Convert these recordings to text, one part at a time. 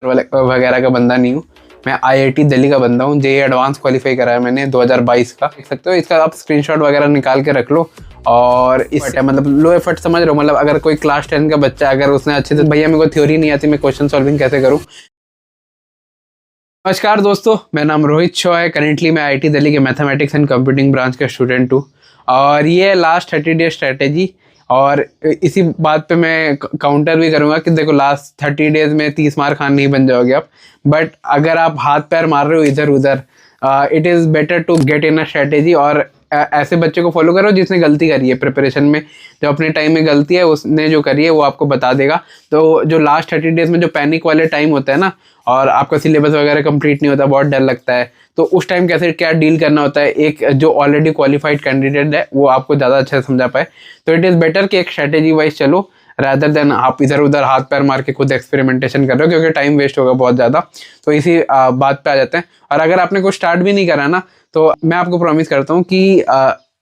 वगैरह का बंदा नहीं हूँ। मैं आईआईटी दिल्ली का बंदा हूँ। जेईई एडवांस क्वालिफाई करा है मैंने 2022 का। देख सकते हो, इसका आप स्क्रीनशॉट वगैरह निकाल के रख लो। और इस मतलब लो एफर्ट समझ रहे हो, मतलब अगर कोई क्लास 10 का बच्चा अगर उसने अच्छे से, भैया मेरे को थ्योरी नहीं आती, मैं क्वेश्चन सॉल्विंग कैसे करूँ। नमस्कार दोस्तों, मेरा नाम रोहित शॉ है। करेंटली मैं आईआईटी दिल्ली के मैथमेटिक्स एंड कंप्यूटिंग ब्रांच का स्टूडेंट हूँ। और ये लास्ट 30 डे स्ट्रेटेजी, और इसी बात पे मैं काउंटर भी करूंगा कि देखो लास्ट 30 डेज में 30 मार खान नहीं बन जाओगे आप, बट अगर आप हाथ पैर मार रहे हो इधर उधर, it is better to get in a strategy. और ऐसे बच्चे को फॉलो करो जिसने गलती करी है प्रिपरेशन में, जो अपने टाइम में गलती है उसने जो करी है वो आपको बता देगा। तो जो लास्ट 30 डेज में जो पैनिक वाले टाइम होता है ना, और आपका सिलेबस वगैरह कंप्लीट नहीं होता, बहुत डर लगता है, तो उस टाइम कैसे क्या डील करना होता है, एक जो ऑलरेडी क्वालिफाइड कैंडिडेट है वो आपको ज़्यादा अच्छा समझा पाए। तो इट इज़ बेटर कि एक स्ट्रेटेजी वाइज चलो, रादर देन आप इधर उधर हाथ पैर मार के खुद एक्सपेरिमेंटेशन कर रहे हो, क्योंकि टाइम वेस्ट होगा बहुत ज़्यादा। तो इसी बात पे आ जाते हैं। और अगर आपने कुछ स्टार्ट भी नहीं करा ना, तो मैं आपको प्रॉमिस करता हूँ कि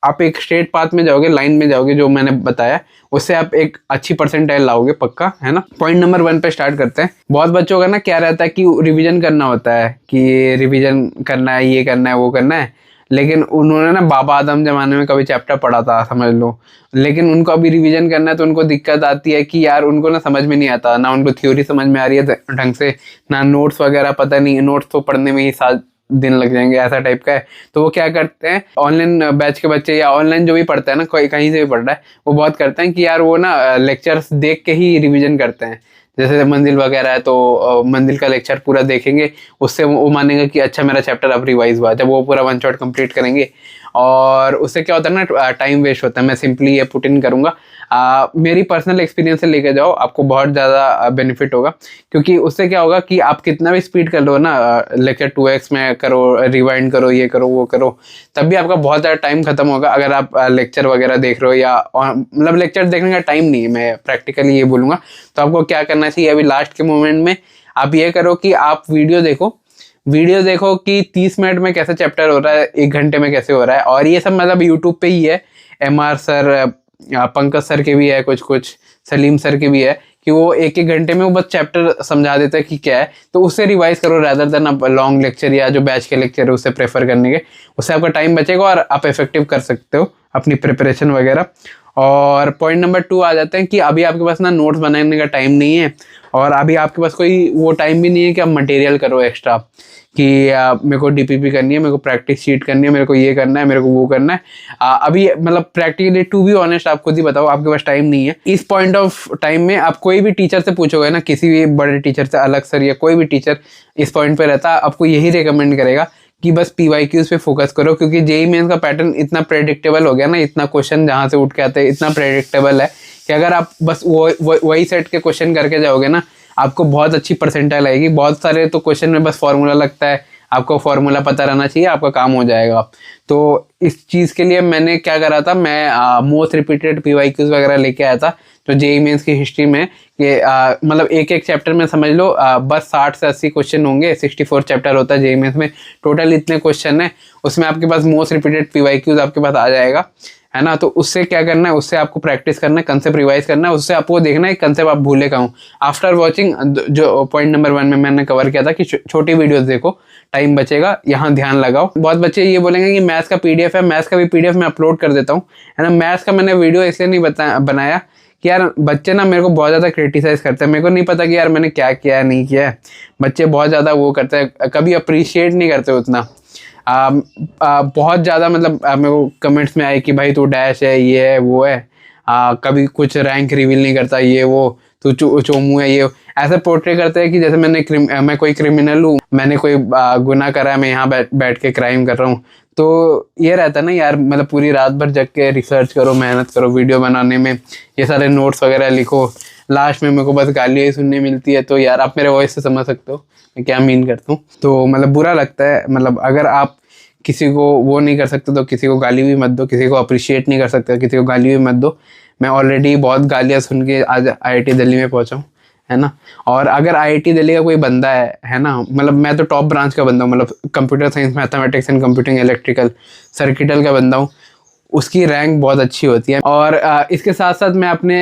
आप एक स्ट्रेट पाथ में जाओगे, लाइन में जाओगे, जो मैंने बताया उससे आप एक अच्छी परसेंटाइल लाओगे पक्का, है ना। पॉइंट नंबर 1 पे स्टार्ट करते हैं। बहुत बच्चों का ना क्या रहता है कि रिवीजन करना होता है, कि रिवीजन करना है, ये करना है, वो करना है, लेकिन उन्होंने ना बाबा आदम जमाने में कभी चैप्टर पढ़ा था समझ लो, लेकिन उनको अभी रिवीजन करना है तो उनको दिक्कत आती है कि यार उनको ना समझ में नहीं आता, ना उनको थ्योरी समझ में आ रही है ढंग से, ना नोट्स वगैरह पता नहीं, नोट्स तो पढ़ने में ही 7 दिन लग जाएंगे, ऐसा टाइप का है। तो वो क्या करते हैं, ऑनलाइन बैच के बच्चे या ऑनलाइन जो भी पढ़ता है ना, कोई कहीं से भी पढ़ रहा है, वो बहुत करते हैं कि यार वो ना लेक्चर्स देख के ही रिवीजन करते हैं। जैसे मंजिल वगैरह है तो मंजिल का लेक्चर पूरा देखेंगे, उससे वो मानेंगे कि अच्छा मेरा चैप्टर अब रिवाइज हुआ, जब वो पूरा 1 शॉट कंप्लीट करेंगे। और उससे क्या होता है ना, टाइम वेस्ट होता है। मैं सिंपली ये पुट इन करूँगा, मेरी पर्सनल एक्सपीरियंस से लेके जाओ, आपको बहुत ज़्यादा बेनिफिट होगा। क्योंकि उससे क्या होगा कि आप कितना भी स्पीड कर लो ना, लेक्चर 2x में करो, रिवाइंड करो, ये करो, वो करो, तब भी आपका बहुत ज़्यादा टाइम खत्म होगा। अगर आप लेक्चर वगैरह देख रहे हो, या मतलब लेक्चर देखने का टाइम नहीं है, मैं प्रैक्टिकली ये बोलूँगा, तो आपको क्या करना चाहिए अभी लास्ट के मोमेंट में, आप ये करो कि आप वीडियो देखो कि 30 मिनट में कैसे चैप्टर हो रहा है, 1 घंटे में कैसे हो रहा है। और ये सब मतलब यूट्यूब पे ही है, MR सर, पंकज सर के भी है, कुछ सलीम सर के भी है, कि वो 1-1 घंटे में वो बस चैप्टर समझा देता है कि क्या है। तो उससे रिवाइज करो, रादर देन आप लॉन्ग लेक्चर या जो बैच के लेक्चर है उससे प्रेफर करने के। उससे आपका टाइम बचेगा और आप इफेक्टिव कर सकते हो अपनी प्रिपरेशन वगैरह। और पॉइंट नंबर 2 आ जाते हैं कि अभी आपके पास ना नोट्स बनाने का टाइम नहीं है, और अभी आपके पास कोई वो टाइम भी नहीं है कि आप मटेरियल करो एक्स्ट्रा, कि मेरे को डीपीपी करनी है, मेरे को प्रैक्टिस शीट करनी है, मेरे को ये करना है, मेरे को वो करना है। अभी मतलब प्रैक्टिकली टू बी ऑनेस्ट आप खुद ही बताओ, आपके पास टाइम नहीं है। इस पॉइंट ऑफ टाइम में आप कोई भी टीचर से पूछोगे ना, किसी भी बड़े टीचर से, अलग सर या कोई भी टीचर इस पॉइंट पे रहता, आपको यही रिकमेंड करेगा कि बस PYQs पे फोकस करो। क्योंकि जेईई मेंस का पैटर्न इतना प्रेडिक्टेबल हो गया ना, इतना क्वेश्चन जहाँ से उठ के आते हैं इतना प्रेडिक्टेबल है कि अगर आप बस वही सेट के क्वेश्चन करके जाओगे ना, आपको बहुत अच्छी परसेंटाइल आएगी। बहुत सारे तो क्वेश्चन में बस फॉर्मूला लगता है, आपको फॉर्मूला पता रहना चाहिए, आपका काम हो जाएगा। तो इस चीज़ के लिए मैंने क्या करा था, मैं मोस्ट रिपीटेड PYQs वगैरह लेके आया था जो जेईई मेंस की हिस्ट्री में, कि मतलब एक चैप्टर में समझ लो बस 60 से 80 क्वेश्चन होंगे। 64 चैप्टर होता है जेईई मेंस में, टोटल इतने क्वेश्चन है, उसमें आपके पास मोस्ट रिपीटेड PYQs आपके पास आ जाएगा, है ना। तो उससे क्या करना है, उससे आपको प्रैक्टिस करना है, कंसेप्ट रिवाइज करना है, उससे आपको देखना है कंसेप्ट आप भूले का हूँ। आफ्टर वॉचिंग जो पॉइंट नंबर 1 में मैंने कवर किया था कि छोटी वीडियोस देखो, टाइम बचेगा, यहाँ ध्यान लगाओ। बहुत बच्चे ये बोलेंगे कि मैथ्स का PDF है, मैथ्स का भी PDF मैं अपलोड कर देता हूँ, है ना। मैथ्स का मैंने वीडियो इसलिए नहीं बनाया कि यार बच्चे ना मेरे को बहुत ज़्यादा क्रिटिसाइज करते हैं, मेरे को नहीं पता कि यार मैंने क्या किया है, नहीं किया है। बच्चे बहुत ज़्यादा वो करते हैं, कभी अप्रिशिएट नहीं करते उतना। बहुत ज़्यादा मतलब मेरे को कमेंट्स में आए कि भाई तू डैश है, ये है, वो है, कभी कुछ रैंक रिवील नहीं करता, ये वो, तू चोमू है, ये ऐसे पोर्ट्रे करते हैं कि जैसे मैं कोई क्रिमिनल हूँ, मैंने कोई गुनाह करा है, मैं यहाँ बैठ के क्राइम कर रहा हूँ। तो ये रहता है ना यार, मतलब पूरी रात भर जग के रिसर्च करो, मेहनत करो वीडियो बनाने में, ये सारे नोट्स वगैरह लिखो, लास्ट में मेरे को बस गालियाँ ही सुनने मिलती है। तो यार आप मेरे वॉइस से समझ सकते हो मैं क्या मीन करता हूँ। तो मतलब बुरा लगता है, मतलब अगर आप किसी को वो नहीं कर सकते तो किसी को गाली भी मत दो, किसी को अप्रिशिएट नहीं कर सकते किसी को गाली भी मत दो। मैं ऑलरेडी बहुत गालियाँ सुन के आज आईआईटी दिल्ली में पहुँचा हूँ, है ना। और अगर आईआईटी दिल्ली का कोई बंदा है ना, मतलब मैं तो टॉप ब्रांच का बंदा हूँ, मतलब computer science, mathematics and computing, electrical, circuital का बंदा हूँ, उसकी रैंक बहुत अच्छी होती है। और इसके साथ साथ मैं अपने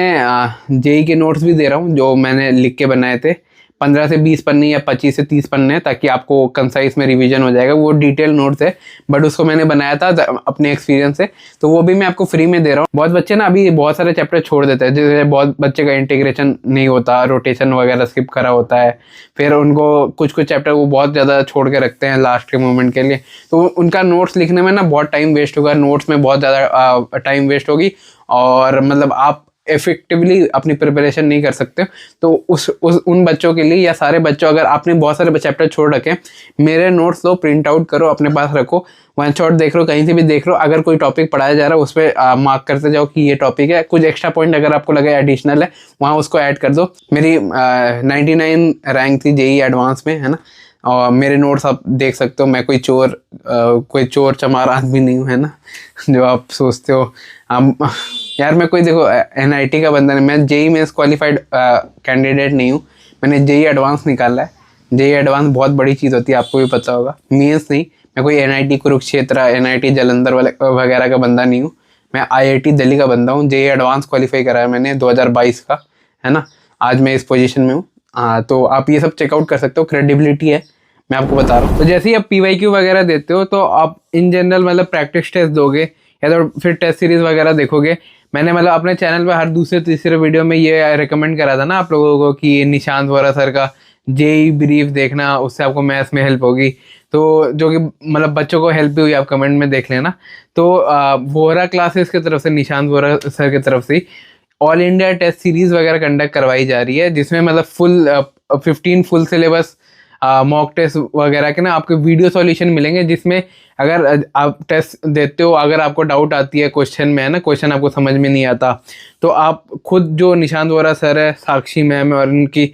जेईई के नोट्स भी दे रहा हूँ जो मैंने लिख के बनाए थे। 15 से 20 पन्ने या 25 से 30 पन्ने, ताकि आपको कंसाइज में रिवीजन हो जाएगा। वो डिटेल नोट्स है, बट उसको मैंने बनाया था अपने एक्सपीरियंस से, तो वो भी मैं आपको फ्री में दे रहा हूँ। बहुत बच्चे ना अभी बहुत सारे चैप्टर छोड़ देते हैं, जैसे बहुत बच्चे का इंटीग्रेशन नहीं होता, रोटेशन वगैरह स्किप करा होता है, फिर उनको कुछ चैप्टर वो बहुत ज़्यादा छोड़ के रखते हैं लास्ट के मोमेंट के लिए, तो उनका नोट्स लिखने में ना बहुत टाइम वेस्ट होगा, नोट्स में बहुत ज़्यादा टाइम वेस्ट होगी, और मतलब आप इफेक्टिवली अपनी प्रिपरेशन नहीं कर सकते। तो उन बच्चों के लिए, या सारे बच्चों, अगर आपने बहुत सारे चैप्टर छोड़ रखे, मेरे नोट्स लो, प्रिंट आउट करो, अपने पास रखो, वन शॉट देख लो, कहीं से भी देख लो, अगर कोई टॉपिक पढ़ाया जा रहा है उस पर मार्क करते जाओ कि ये टॉपिक है। कुछ एक्स्ट्रा पॉइंट अगर आपको लगे एडिशनल है, वहाँ उसको ऐड कर दो। मेरी 99 रैंक थी जेई एडवांस में, है ना, और मेरे नोट्स आप देख सकते हो। मैं कोई चोर चमार आदमी नहीं हूँ, है ना, जो आप सोचते हो। यार मैं कोई देखो एनआईटी का बंदा नहीं, मैं जेई मेंस क्वालिफाइड कैंडिडेट नहीं हूँ, मैंने जेई एडवांस निकाला है। जेई एडवांस बहुत बड़ी चीज़ होती है, आपको भी पता होगा। मेंस नहीं, मैं कोई एनआईटी कुरुक्षेत्र, एनआईटी जालंधर वगैरह का बंदा नहीं हूँ, मैं आईआईटी दिल्ली का बंदा हूँ। जेई एडवांस क्वालिफाई करा है मैंने 2022 का, है ना, आज मैं इस पोजीशन में हूँ। हाँ, तो आप ये सब चेकआउट कर सकते हो, क्रेडिबिलिटी है, मैं आपको बता रहा हूँ। तो जैसे ही आप पीवाईक्यू वगैरह देते हो, तो आप इन जनरल मतलब प्रैक्टिस टेस्ट दोगे, या तो फिर टेस्ट सीरीज वगैरह देखोगे। मैंने मतलब अपने चैनल पे हर दूसरे तीसरे वीडियो में ये रिकमेंड करा था ना आप लोगों को कि निशांत वोरा सर का जेई ब्रीफ देखना, उससे आपको मैथ्स में हेल्प होगी। तो जो कि मतलब बच्चों को हेल्प भी हुई, आप कमेंट में देख लेना। तो वोरा क्लासेस की तरफ से, निशांत वोरा सर की तरफ से ऑल इंडिया टेस्ट सीरीज वगैरह कंडक्ट करवाई जा रही है, जिसमें मतलब full 15 full syllabus mock test वगैरह के ना आपके वीडियो सॉल्यूशन मिलेंगे, जिसमें अगर आप टेस्ट देते हो, अगर आपको डाउट आती है क्वेश्चन में, है ना, क्वेश्चन आपको समझ में नहीं आता, तो आप खुद जो निशांत वोरा सर है, साक्षी मैम और उनकी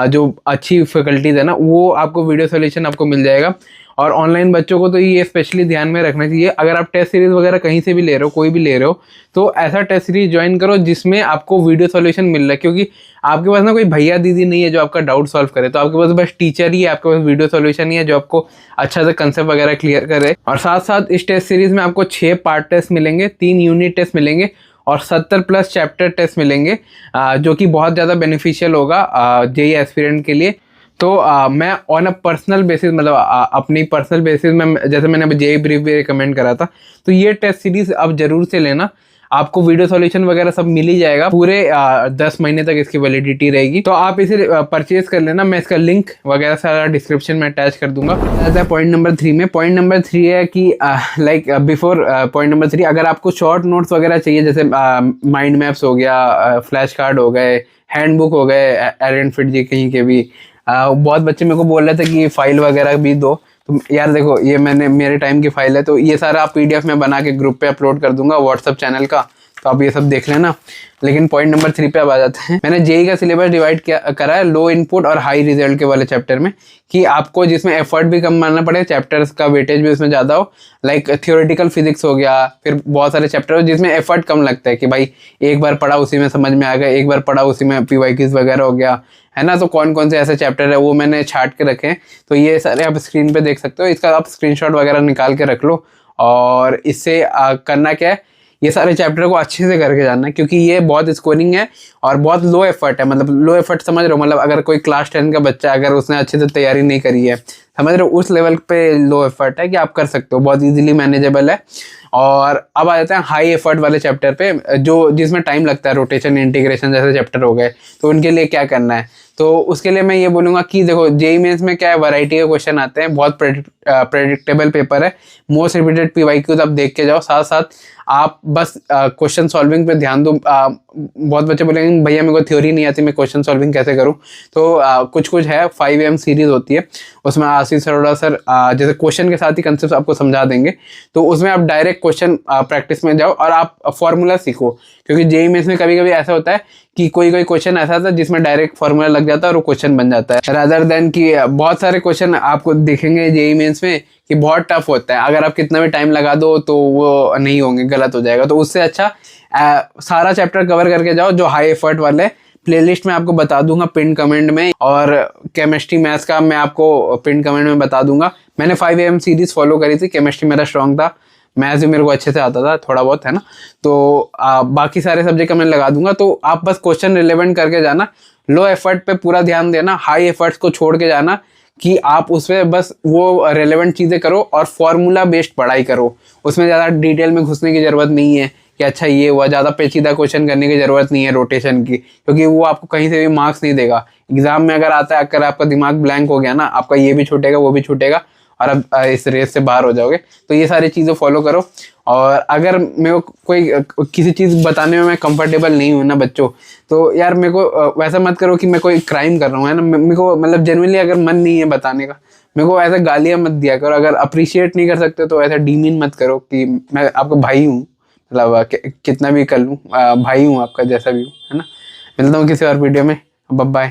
जो अच्छी फैकल्टीज है ना, वो आपको वीडियो सॉल्यूशन आपको मिल जाएगा। और ऑनलाइन बच्चों को तो ये स्पेशली ध्यान में रखना चाहिए, अगर आप टेस्ट सीरीज वगैरह कहीं से भी ले रहे हो, कोई भी ले रहे हो, तो ऐसा टेस्ट सीरीज ज्वाइन करो जिसमें आपको वीडियो सॉल्यूशन मिल रहा है। क्योंकि आपके पास ना कोई भैया दीदी नहीं है जो आपका डाउट सॉल्व करे, तो आपके पास बस टीचर ही है, आपके पास वीडियो सॉल्यूशन ही है जो आपको अच्छा से कंसेप्ट वगैरह क्लियर करे। और साथ साथ इस टेस्ट सीरीज में आपको 6 पार्ट टेस्ट मिलेंगे, 3 यूनिट टेस्ट मिलेंगे और 70+ चैप्टर टेस्ट मिलेंगे, जो कि बहुत ज़्यादा बेनिफिशियल होगा जेईई एस्पिरेंट के लिए। तो मैं ऑन अ पर्सनल बेसिस, मतलब अपनी पर्सनल बेसिस में, जैसे मैंने अभी जेईई ब्रीफ भी रिकमेंड करा था, तो ये टेस्ट सीरीज अब जरूर से लेना, आपको वीडियो सॉल्यूशन वगैरह सब मिल ही जाएगा। पूरे 10 महीने तक इसकी वैलिडिटी रहेगी, तो आप इसे परचेज कर लेना। मैं इसका लिंक वगैरह सारा डिस्क्रिप्शन में अटैच कर दूंगा। ऐसा पॉइंट नंबर 3 में, पॉइंट नंबर 3 है कि लाइक बिफोर पॉइंट नंबर 3, अगर आपको शॉर्ट नोट्स वगैरह चाहिए, जैसे माइंड मैप्स हो गया, फ्लैश कार्ड हो गए, हैंडबुक हो गए, एरन फिट जी कहीं के भी, बहुत बच्चे मेरे को बोल रहे थे कि फाइल वगैरह भी दो। तो यार देखो, ये मेरे टाइम की फाइल है, तो ये सारा आप पीडीएफ में बना के ग्रुप पे अपलोड कर दूंगा व्हाट्सअप चैनल का, तो आप ये सब देख लेना। लेकिन पॉइंट नंबर 3 पे अब आ जाते हैं। मैंने जेईई का सिलेबस डिवाइड करा है लो इनपुट और हाई रिजल्ट के वाले चैप्टर में, कि आपको जिसमें एफर्ट भी कम मारना पड़े, चैप्टर्स का वेटेज भी उसमें ज़्यादा हो। लाइक थियोरेटिकल फिजिक्स हो गया, फिर बहुत सारे चैप्टर हो जिसमें एफर्ट कम लगता है, कि भाई एक बार पढ़ा उसी में समझ में आ गया, एक बार पढ़ा उसी में पीवाईक्यूज वगैरह हो गया, है ना। तो कौन कौन से ऐसे चैप्टर है वो मैंने छाट के रखे हैं, तो ये सारे आप स्क्रीन पे देख सकते हो। इसका आप स्क्रीनशॉट वगैरह निकाल के रख लो, और इससे करना क्या है, ये सारे चैप्टर को अच्छे से करके जाना है, क्योंकि ये बहुत स्कोरिंग है और बहुत लो एफर्ट है। मतलब लो एफर्ट समझ रहे हो, मतलब अगर कोई क्लास 10 का बच्चा, अगर उसने अच्छे से तैयारी नहीं करी है, समझ रहे हो, उस लेवल पे लो एफर्ट है कि आप कर सकते हो, बहुत इजीली मैनेजेबल है। और अब आ जाते हैं हाई एफर्ट वाले चैप्टर पे, जो जिसमें टाइम लगता है, रोटेशन, इंटीग्रेशन जैसे चैप्टर हो गए, तो उनके लिए क्या करना है। तो उसके लिए मैं ये बोलूँगा कि देखो, जेईई मेंस में क्या है, वैरायटी के क्वेश्चन आते हैं, बहुत प्रेडिक्टेबल पेपर है, मोस्ट रिपीटेड पीवाईक्यूज आप देख के जाओ। साथ साथ आप बस क्वेश्चन सॉल्विंग पे ध्यान दो। बहुत बच्चे बोलेंगे भैया मेरे को थ्योरी नहीं आती, मैं क्वेश्चन सॉल्विंग कैसे करूं। तो कुछ है 5am सीरीज होती है, उसमें आशीष अरोड़ा सर जैसे क्वेश्चन के साथ ही कंसेप्ट आपको समझा देंगे, तो उसमें आप डायरेक्ट क्वेश्चन प्रैक्टिस में जाओ और आप फॉर्मूला सीखो। क्योंकि जेईई मेंस में कभी कभी ऐसा होता है कि कोई क्वेश्चन ऐसा था जिसमें डायरेक्ट फॉर्मूला लग जाता है और वो क्वेश्चन बन जाता है, रादर देन कि बहुत सारे क्वेश्चन आपको दिखेंगे जेईई मेंस में कि बहुत टफ होता है, अगर आप कितना भी टाइम लगा दो तो वो नहीं होंगे, गलत हो जाएगा। तो उससे अच्छा सारा चैप्टर कवर करके जाओ जो हाई एफर्ट वाले। प्लेलिस्ट में आपको बता दूंगा पिन कमेंट में, और केमिस्ट्री मैथ्स का मैं आपको पिन कमेंट में बता दूंगा। मैंने 5am सीरीज फॉलो करी थी, केमिस्ट्री मेरा स्ट्रॉन्ग था, मैथ्स भी मेरे को अच्छे से आता था थोड़ा बहुत, है ना। तो बाकी सारे सब्जेक्ट का मैं लगा दूंगा, तो आप बस क्वेश्चन रिलेवेंट करके जाना। लो एफर्ट पे पूरा ध्यान देना, हाई एफर्ट्स को छोड़ के जाना कि आप उसमें बस वो रेलेवेंट चीज़ें करो और फॉर्मूला बेस्ड पढ़ाई करो। उसमें ज़्यादा डिटेल में घुसने की ज़रूरत नहीं है कि अच्छा ये हुआ, ज़्यादा पेचीदा क्वेश्चन करने की ज़रूरत नहीं है रोटेशन की, क्योंकि वो आपको कहीं से भी मार्क्स नहीं देगा। एग्जाम में अगर आता है, अगर आपका दिमाग ब्लैंक हो गया ना, आपका ये भी छूटेगा वो भी छूटेगा और अब इस रेस से बाहर हो जाओगे। तो ये सारी चीज़ें फॉलो करो। और अगर मेरे को कोई किसी चीज़ बताने में मैं कंफर्टेबल नहीं हूँ ना बच्चों, तो यार मेरे को वैसा मत करो कि मैं कोई क्राइम कर रहा हूँ, है ना। मेरे को मतलब जेन्युइनली अगर मन नहीं है बताने का, मेरे को ऐसे गालियाँ मत दिया करो। अगर अप्रिशिएट नहीं कर सकते तो ऐसा डीमीन मत करो कि मैं आपका भाई हूँ, मतलब कितना भी कर लूँ, भाई हूँ आपका जैसा भी हूँ, है ना। मिलता हूँ किसी और वीडियो में, बाय बाय।